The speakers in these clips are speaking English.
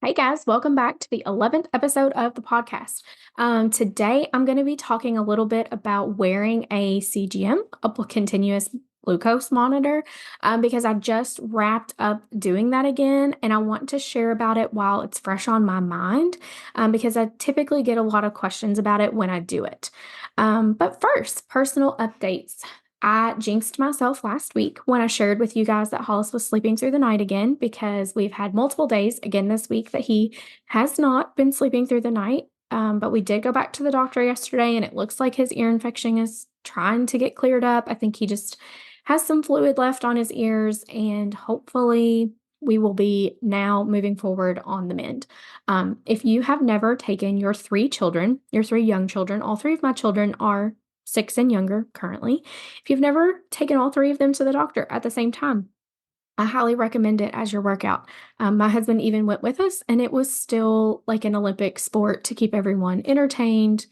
Hey guys, welcome back to the 11th episode of the podcast. Today, I'm going to be talking a little bit about wearing a CGM, a continuous glucose monitor, because I just wrapped up doing that again and I want to share about it while it's fresh on my mind, because I typically get a lot of questions about it when I do it. But first, personal updates. I jinxed myself last week when I shared with you guys that Hollis was sleeping through the night again because we've had multiple days again this week that he has not been sleeping through the night. But we did go back to the doctor yesterday and it looks like his ear infection is trying to get cleared up. I think he just has some fluid left on his ears and hopefully we will be now moving forward on the mend. If you have never taken your three children, your three young children, all three of my children are 6 and younger currently. If you've never taken all three of them to the doctor at the same time, I highly recommend it as your workout. My husband even went with us, and it was still like an Olympic sport to keep everyone entertained,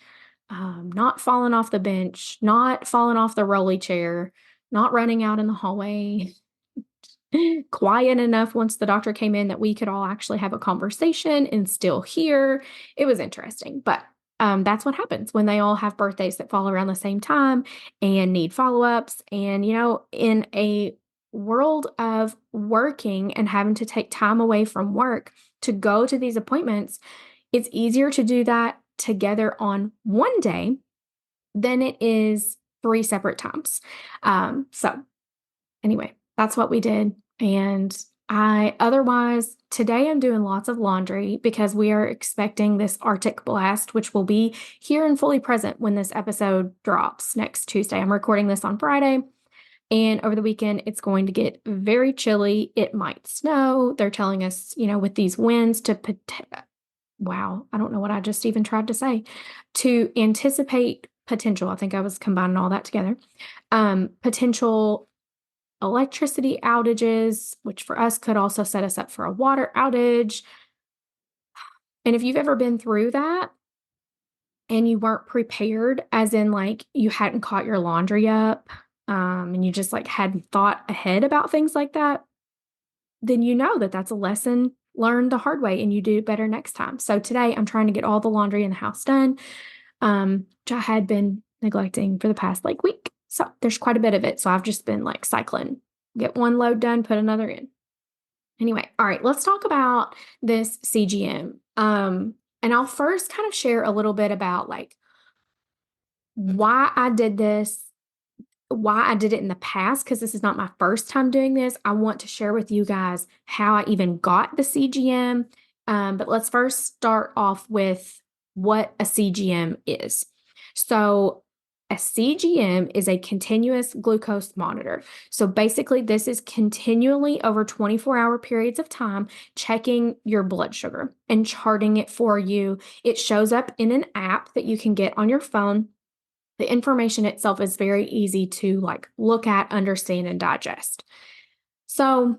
not falling off the bench, not falling off the rolly chair, not running out in the hallway, quiet enough once the doctor came in that we could all actually have a conversation and still hear. It was interesting, but that's what happens when they all have birthdays that fall around the same time and need follow-ups. And, in a world of working and having to take time away from work to go to these appointments, it's easier to do that together on one day than it is three separate times. So anyway, that's what we did. And otherwise, today I'm doing lots of laundry because we are expecting this Arctic blast, which will be here and fully present when this episode drops next Tuesday. I'm recording this on Friday. And over the weekend, it's going to get very chilly. It might snow. They're telling us, with these winds wow, I don't know what I just even tried to say, to anticipate potential. I think I was combining all that together. Potential electricity outages, which for us could also set us up for a water outage. And if you've ever been through that and you weren't prepared, as in like you hadn't caught your laundry up, and you just like hadn't thought ahead about things like that, then you know that that's a lesson learned the hard way and you do better next time. So today I'm trying to get all the laundry in the house done, which I had been neglecting for the past like week. So there's quite a bit of it. So I've just been like cycling, get one load done, put another in. Anyway, all right, let's talk about this CGM. And I'll first kind of share a little bit about like why I did this, why I did it in the past, because this is not my first time doing this. I want to share with you guys how I even got the CGM. But let's first start off with what a CGM is. So a CGM is a continuous glucose monitor. So basically, this is continually over 24-hour periods of time checking your blood sugar and charting it for you. It shows up in an app that you can get on your phone. The information itself is very easy to like look at, understand, and digest. So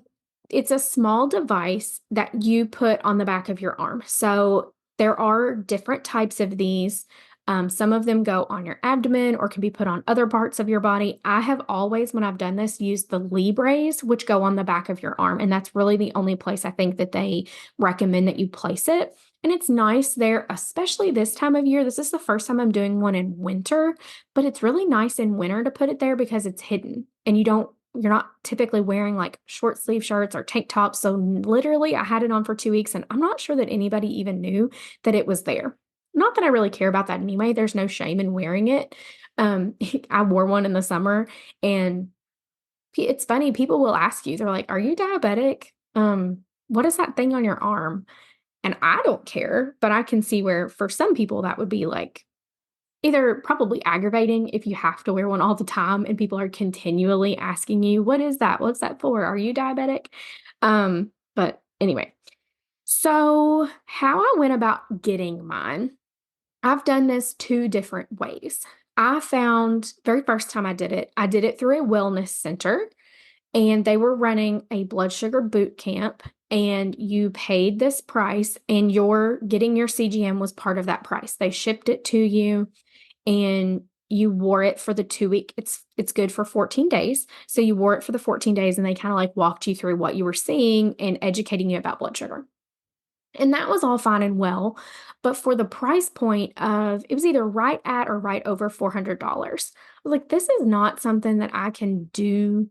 it's a small device that you put on the back of your arm. So there are different types of these. Some of them go on your abdomen or can be put on other parts of your body. I have always, when I've done this, used the Libres, which go on the back of your arm. And that's really the only place I think that they recommend that you place it. And it's nice there, especially this time of year. This is the first time I'm doing one in winter, but it's really nice in winter to put it there because it's hidden and you're not typically wearing like short sleeve shirts or tank tops. So literally I had it on for 2 weeks and I'm not sure that anybody even knew that it was there. Not that I really care about that anyway. There's no shame in wearing it. I wore one in the summer and it's funny. People will ask you, they're like, are you diabetic? What is that thing on your arm? And I don't care, but I can see where for some people that would be like either probably aggravating if you have to wear one all the time and people are continually asking you, what is that? What's that for? Are you diabetic? But anyway, so how I went about getting mine, I've done this 2 different ways. I found very first time I did it through a wellness center and they were running a blood sugar boot camp and you paid this price and your getting your CGM was part of that price. They shipped it to you and you wore it for the 2-week. It's good for 14 days. So you wore it for the 14 days and they kind of like walked you through what you were seeing and educating you about blood sugar. And that was all fine and well. But for the price point of it was either right at or right over $400. I was like, this is not something that I can do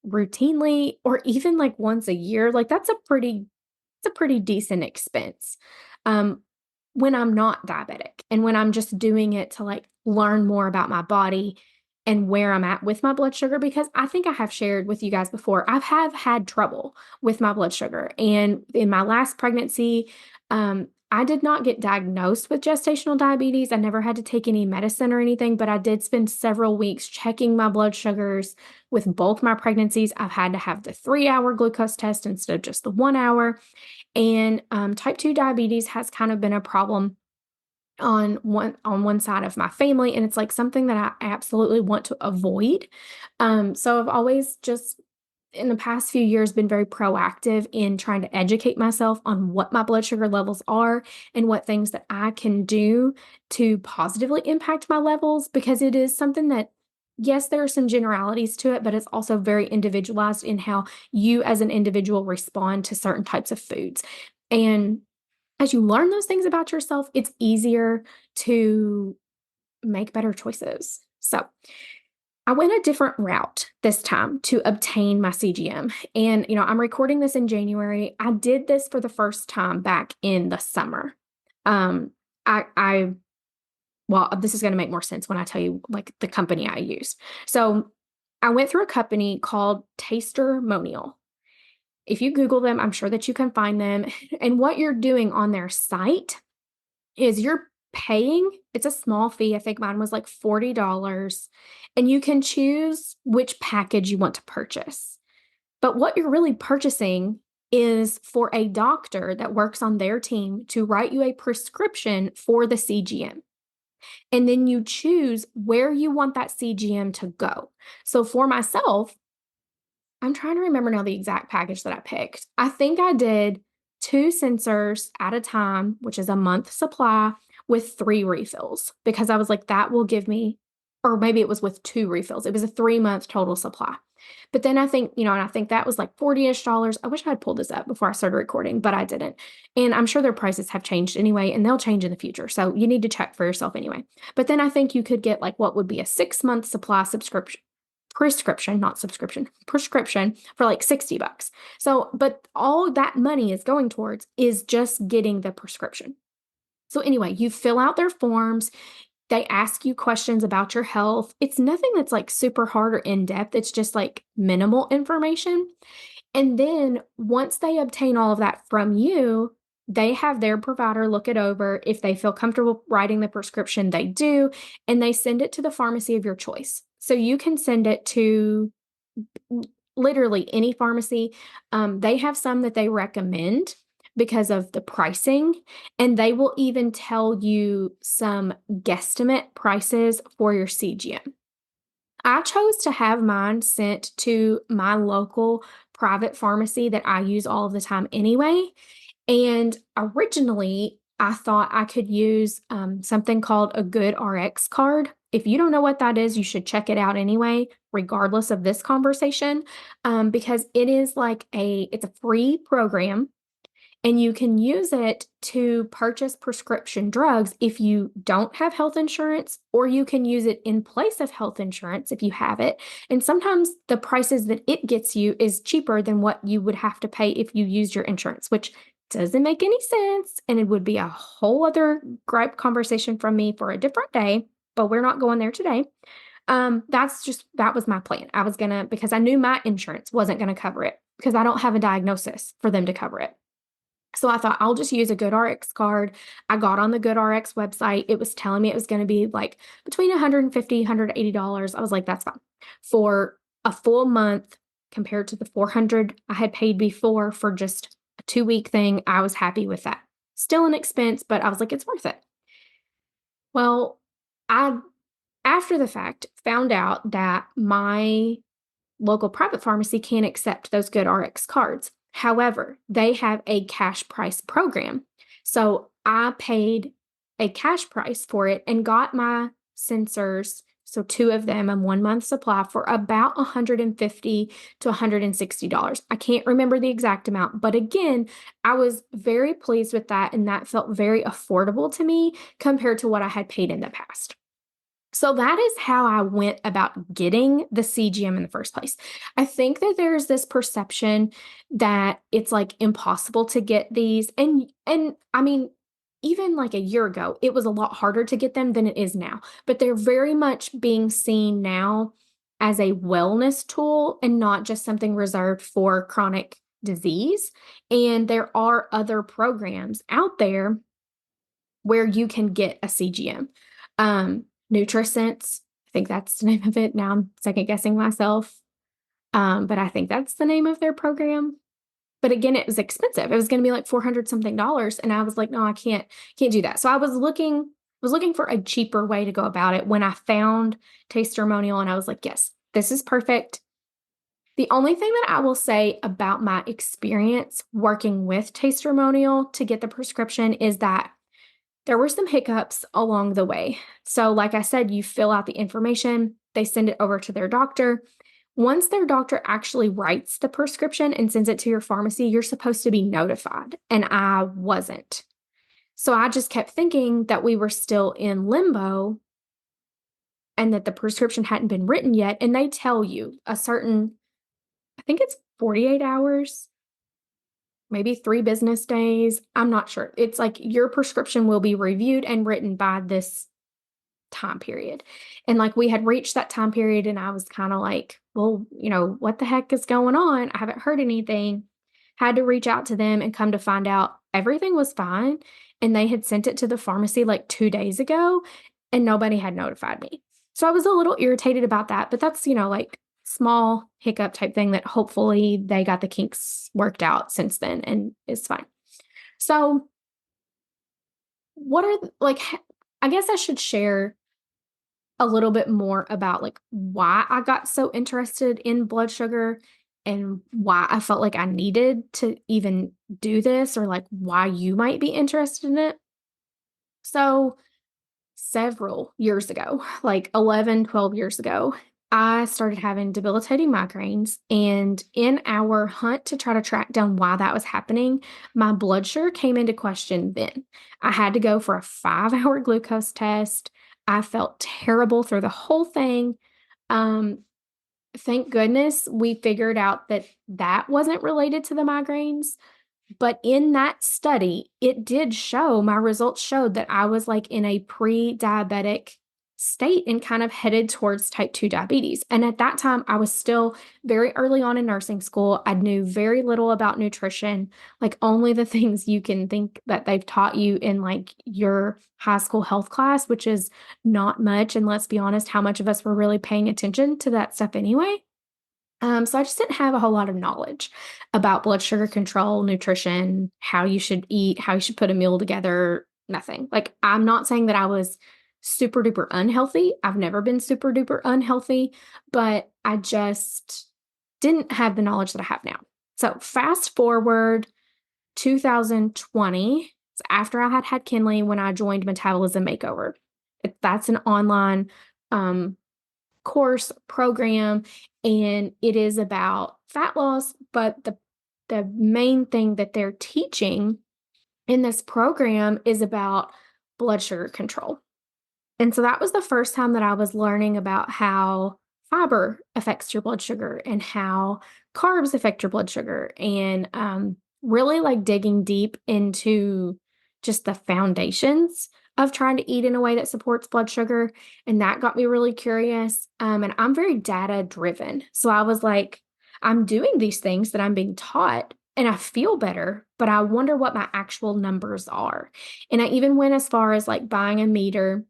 routinely or even like once a year. Like it's a pretty decent expense. Um, when I'm not diabetic and when I'm just doing it to like learn more about my body and where I'm at with my blood sugar, because I think I have shared with you guys before, have had trouble with my blood sugar. And in my last pregnancy, I did not get diagnosed with gestational diabetes. I never had to take any medicine or anything, but I did spend several weeks checking my blood sugars with both my pregnancies. I've had to have the 3-hour glucose test instead of just the 1 hour. And type 2 diabetes has kind of been a problem on one side of my family, and it's like something that I absolutely want to avoid. So I've always just in the past few years been very proactive in trying to educate myself on what my blood sugar levels are and what things that I can do to positively impact my levels, because it is something that, yes, there are some generalities to it, but it's also very individualized in how you as an individual respond to certain types of foods. And as you learn those things about yourself, it's easier to make better choices. So I went a different route this time to obtain my CGM. And, I'm recording this in January. I did this for the first time back in the summer. Um, I well, this is going to make more sense when I tell you like the company I used. So I went through a company called Tastermonial. If you Google them, I'm sure that you can find them. And what you're doing on their site is you're paying, it's a small fee. I think mine was like $40, and you can choose which package you want to purchase. But what you're really purchasing is for a doctor that works on their team to write you a prescription for the CGM. And then you choose where you want that CGM to go. So for myself, I'm trying to remember now the exact package that I picked. I think I did 2 sensors at a time, which is a month supply with 3 refills, because I was like, that will give me, or maybe it was with 2 refills. It was a 3-month total supply. But then I think, and I think that was like $40-ish. I wish I had pulled this up before I started recording, but I didn't. And I'm sure their prices have changed anyway, and they'll change in the future. So you need to check for yourself anyway. But then I think you could get like what would be a 6-month supply prescription for like $60. So, but all that money is going towards is just getting the prescription. So anyway, you fill out their forms. They ask you questions about your health. It's nothing that's like super hard or in depth. It's just like minimal information. And then once they obtain all of that from you, they have their provider look it over. If they feel comfortable writing the prescription, they do, and they send it to the pharmacy of your choice. So you can send it to literally any pharmacy. They have some that they recommend because of the pricing, and they will even tell you some guesstimate prices for your CGM. I chose to have mine sent to my local private pharmacy that I use all of the time anyway. And originally, I thought I could use something called a Good RX card. If you don't know what that is, you should check it out anyway, regardless of this conversation, because it's a free program, and you can use it to purchase prescription drugs if you don't have health insurance, or you can use it in place of health insurance if you have it. And sometimes the prices that it gets you is cheaper than what you would have to pay if you used your insurance, which doesn't make any sense. And it would be a whole other gripe conversation from me for a different day, but we're not going there today. That was my plan. Because I knew my insurance wasn't going to cover it because I don't have a diagnosis for them to cover it. So I thought I'll just use a GoodRx card. I got on the GoodRx website. It was telling me it was going to be like between $150, $180. I was like, that's fine. For a full month compared to the $400 I had paid before for just a 2-week thing, I was happy with that. Still an expense, but I was like, it's worth it. Well, I, after the fact, found out that my local private pharmacy can't accept those GoodRx cards. However, they have a cash price program. So I paid a cash price for it and got my sensors so two of them and 1 month supply for about $150 to $160. I can't remember the exact amount, but again, I was very pleased with that, and that felt very affordable to me compared to what I had paid in the past. So that is how I went about getting the CGM in the first place. I think that there's this perception that it's like impossible to get these. And I mean, even like a year ago, it was a lot harder to get them than it is now. But they're very much being seen now as a wellness tool and not just something reserved for chronic disease. And there are other programs out there where you can get a CGM. NutriSense, I think that's the name of it. Now I'm second guessing myself. But I think that's the name of their program. But again, it was expensive. It was going to be like 400 something dollars. And I was like, no, I can't do that. So I was looking for a cheaper way to go about it when I found Tastermonial, and I was like, yes, this is perfect. The only thing that I will say about my experience working with Tastermonial to get the prescription is that there were some hiccups along the way. So, like I said, you fill out the information, they send it over to their doctor. Once their doctor actually writes the prescription and sends it to your pharmacy, you're supposed to be notified, and I wasn't. So I just kept thinking that we were still in limbo and that the prescription hadn't been written yet. And they tell you a certain, I think it's 48 hours, maybe 3 business days. I'm not sure. It's like your prescription will be reviewed and written by this time period. And like we had reached that time period, and I was kind of like, well, what the heck is going on? I haven't heard anything. Had to reach out to them, and come to find out everything was fine. And they had sent it to the pharmacy like 2 days ago, and nobody had notified me. So I was a little irritated about that, but that's, like small hiccup type thing that hopefully they got the kinks worked out since then and it's fine. So what are like, I guess I should share a little bit more about like why I got so interested in blood sugar and why I felt like I needed to even do this, or like why you might be interested in it. So, several years ago, like 11, 12 years ago, I started having debilitating migraines. And in our hunt to try to track down why that was happening, my blood sugar came into question then. I had to go for a 5 hour glucose test. I felt terrible through the whole thing. Um, Thank goodness we figured out that that wasn't related to the migraines. But in that study, it did show, my results showed that I was like in a pre-diabetic state and kind of headed towards type 2 diabetes. And at that time, I was still very early on in nursing school. I knew very little about nutrition, like only the things you can think that they've taught you in like your high school health class, which is not much. And let's be honest, how much of us were really paying attention to that stuff anyway? So I just didn't have a whole lot of knowledge about blood sugar control, nutrition, how you should eat, how you should put a meal together, nothing. Like, I'm not saying that I was super duper unhealthy. I've never been super duper unhealthy, but I just didn't have the knowledge that I have now. So fast forward 2020, it's after I had had Kinley when I joined Metabolism Makeover. That's an online course program, and it is about fat loss, but the main thing that they're teaching in this program is about blood sugar control. And so that was the first time that I was learning about how fiber affects your blood sugar and how carbs affect your blood sugar, and really like digging deep into just the foundations of trying to eat in a way that supports blood sugar. And that got me really curious. And I'm very data driven. So I was like, I'm doing these things that I'm being taught and I feel better, but I wonder what my actual numbers are. And I even went as far as like buying a meter,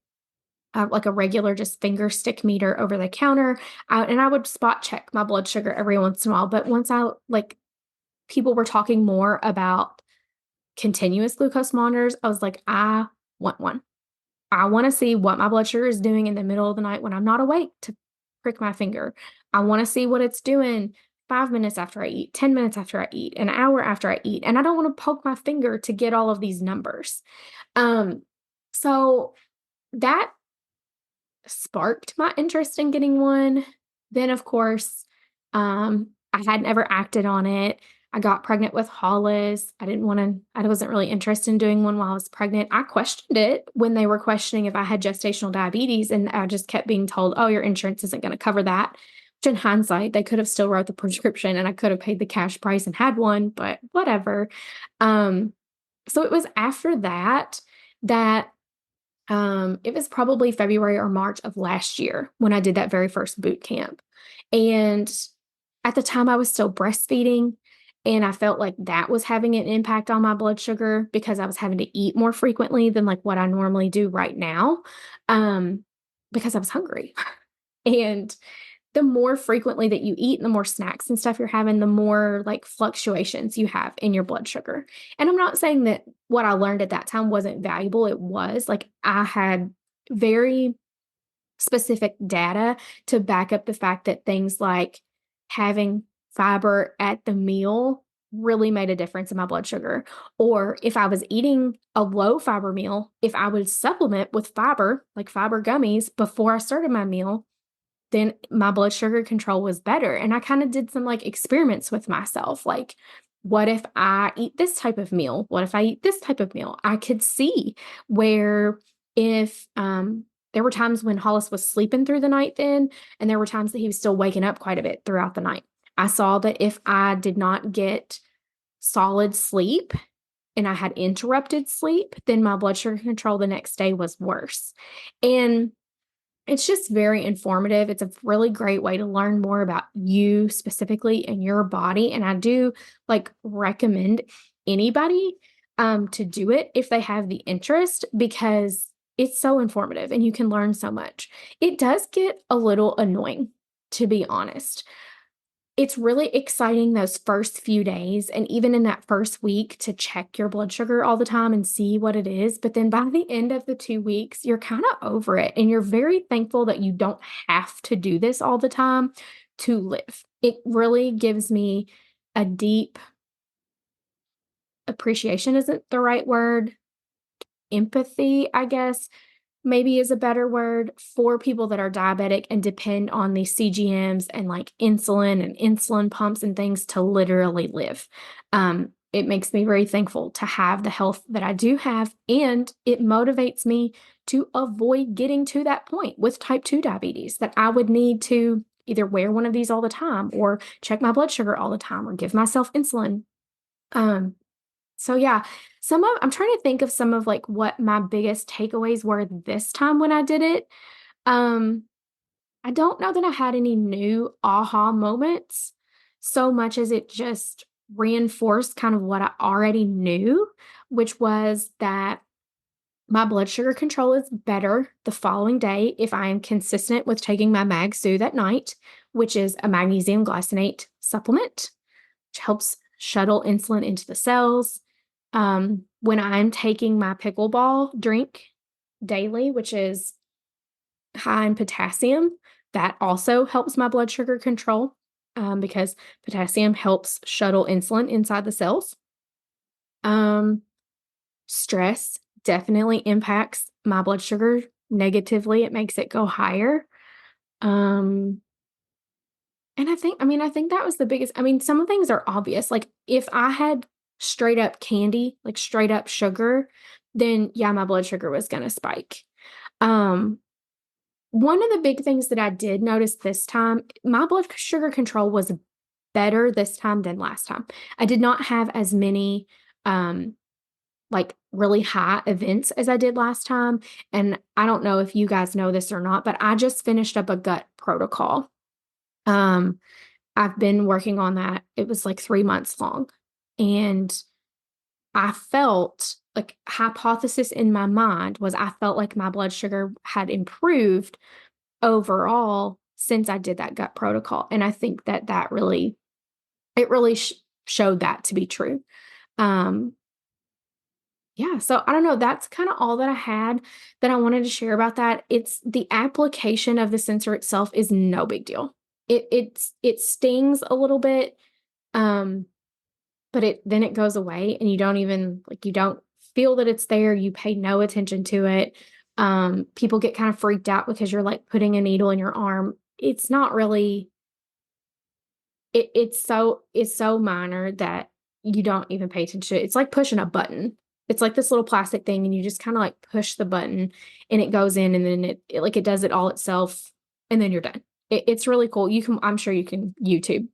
like a regular just finger stick meter over the counter. And I would spot check my blood sugar every once in a while. But once people were talking more about continuous glucose monitors, I was like, I want one. I want to see what my blood sugar is doing in the middle of the night when I'm not awake to prick my finger. I want to see what it's doing 5 minutes after I eat, 10 minutes after I eat, an hour after I eat. And I don't want to poke my finger to get all of these numbers. So that sparked my interest in getting one. Then, of course, I had never acted on it. I got pregnant with Hollis. I wasn't really interested in doing one while I was pregnant. I questioned it when they were questioning if I had gestational diabetes, and I just kept being told, oh, your insurance isn't going to cover that. Which in hindsight, they could have still wrote the prescription and I could have paid the cash price and had one, but whatever. Um, so it was after that it was probably February or March of last year when I did that very first boot camp. And at the time, I was still breastfeeding, and I felt like that was having an impact on my blood sugar because I was having to eat more frequently than like what I normally do right now, um, because I was hungry. And the more frequently that you eat and the more snacks and stuff you're having, the more like fluctuations you have in your blood sugar. And I'm not saying that what I learned at that time wasn't valuable. It was like I had very specific data to back up the fact that things like having fiber at the meal really made a difference in my blood sugar. Or if I was eating a low fiber meal, if I would supplement with fiber, like fiber gummies, before I started my meal, then my blood sugar control was better. And I kind of did some like experiments with myself. Like, what if I eat this type of meal? What if I eat this type of meal? I could see where if there were times when Hollis was sleeping through the night then, and there were times that he was still waking up quite a bit throughout the night. I saw that if I did not get solid sleep and I had interrupted sleep, then my blood sugar control the next day was worse. And it's just very informative. It's a really great way to learn more about you specifically and your body. And I do like recommend anybody to do it if they have the interest because it's so informative and you can learn so much. It does get a little annoying, to be honest. It's really exciting those first few days and even in that first week to check your blood sugar all the time and see what it is. But then by the end of the 2 weeks, you're kind of over it and you're very thankful that you don't have to do this all the time to live. It really gives me a deep appreciation, isn't the right word? Empathy, I guess, maybe is a better word for people that are diabetic and depend on these CGMs and like insulin and insulin pumps and things to literally live. It makes me very thankful to have the health that I do have, and it motivates me to avoid getting to that point with type 2 diabetes that I would need to either wear one of these all the time or check my blood sugar all the time or give myself insulin. Um, so yeah, I'm trying to think of some of like what my biggest takeaways were this time when I did it. Um, I don't know that I had any new aha moments so much as it just reinforced kind of what I already knew, which was that my blood sugar control is better the following day if I am consistent with taking my Mag Soothe at night, which is a magnesium glycinate supplement, which helps shuttle insulin into the cells. When I'm taking my pickleball drink daily, which is high in potassium, that also helps my blood sugar control because potassium helps shuttle insulin inside the cells. Stress definitely impacts my blood sugar negatively. It makes it go higher. Um, And I think that was the biggest. Some things are obvious. Like if I had straight up candy, like straight up sugar, then yeah, my blood sugar was going to spike. Um, One of the big things that I did notice this time, my blood sugar control was better this time than last time. I did not have as many, like really high events as I did last time. And I don't know if you guys know this or not, but I just finished up a gut protocol. Um, I've been working on that. It was like 3 months long. And I felt like hypothesis in my mind was I felt like my blood sugar had improved overall since I did that gut protocol. And I think that really, it really showed that to be true. Um, yeah, so I don't know. That's kind of all that I had that I wanted to share about that. It's the application of the sensor itself is no big deal. It stings a little bit, um, but it goes away and you don't even like you don't feel that it's there. You pay no attention to it. People get kind of freaked out because you're like putting a needle in your arm. It's not really, it's so minor that you don't even pay attention to it. It's like pushing a button. It's like this little plastic thing, and you just kind of like push the button and it goes in, and then it does it all itself, and then you're done. It's really cool. I'm sure you can YouTube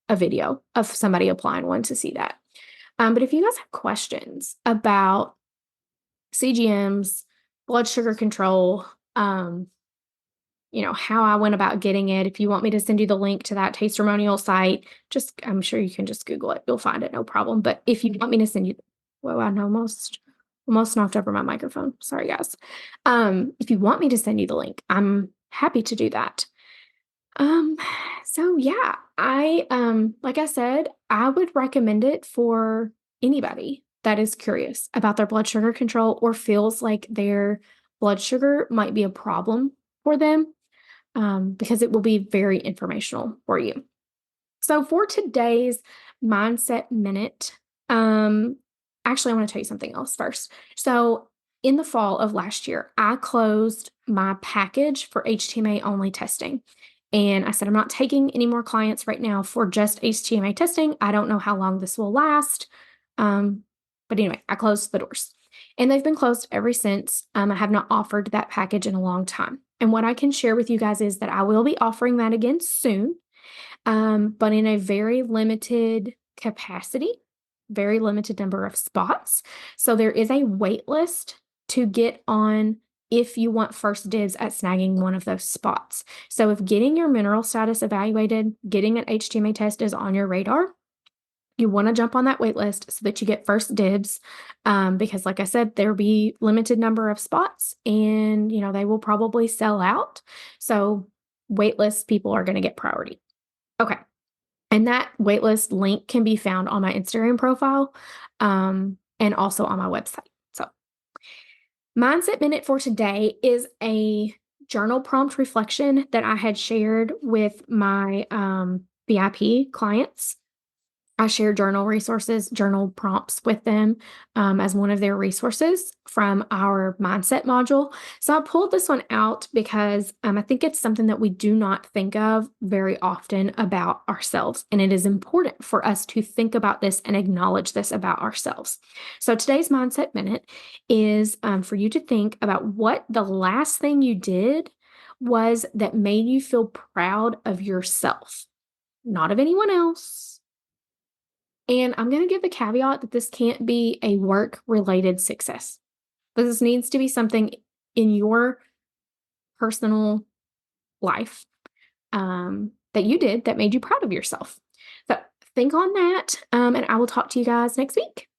a video of somebody applying one to see that. But if you guys have questions about CGMs, blood sugar control, how I went about getting it. If you want me to send you the link to that testimonial site, I'm sure you can just Google it. You'll find it, no problem. But if you want me to send you, well, I almost knocked over my microphone. Sorry, guys. If you want me to send you the link, I'm happy to do that. Um, so yeah, like I said, I would recommend it for anybody that is curious about their blood sugar control or feels like their blood sugar might be a problem for them, because it will be very informational for you. So for today's Mindset Minute, actually, I want to tell you something else first. So in the fall of last year, I closed my package for HTMA only testing. And I said, I'm not taking any more clients right now for just HTMA testing. I don't know how long this will last. But anyway, I closed the doors. And they've been closed ever since. I have not offered that package in a long time. And what I can share with you guys is that I will be offering that again soon, but in a very limited capacity, very limited number of spots. So there is a wait list to get on if you want first dibs at snagging one of those spots. So if getting your mineral status evaluated, getting an HTMA test is on your radar, you want to jump on that wait list so that you get first dibs, because like I said, there'll be limited number of spots, and they will probably sell out. So wait list people are going to get priority. Okay. And that waitlist link can be found on my Instagram profile, and also on my website. So Mindset Minute for today is a journal prompt reflection that I had shared with my VIP clients. I share journal resources, journal prompts with them, as one of their resources from our mindset module. So I pulled this one out because I think it's something that we do not think of very often about ourselves. And it is important for us to think about this and acknowledge this about ourselves. So today's Mindset Minute is for you to think about what the last thing you did was that made you feel proud of yourself, not of anyone else. And I'm going to give the caveat that this can't be a work-related success. This needs to be something in your personal life, that you did that made you proud of yourself. So think on that, and I will talk to you guys next week.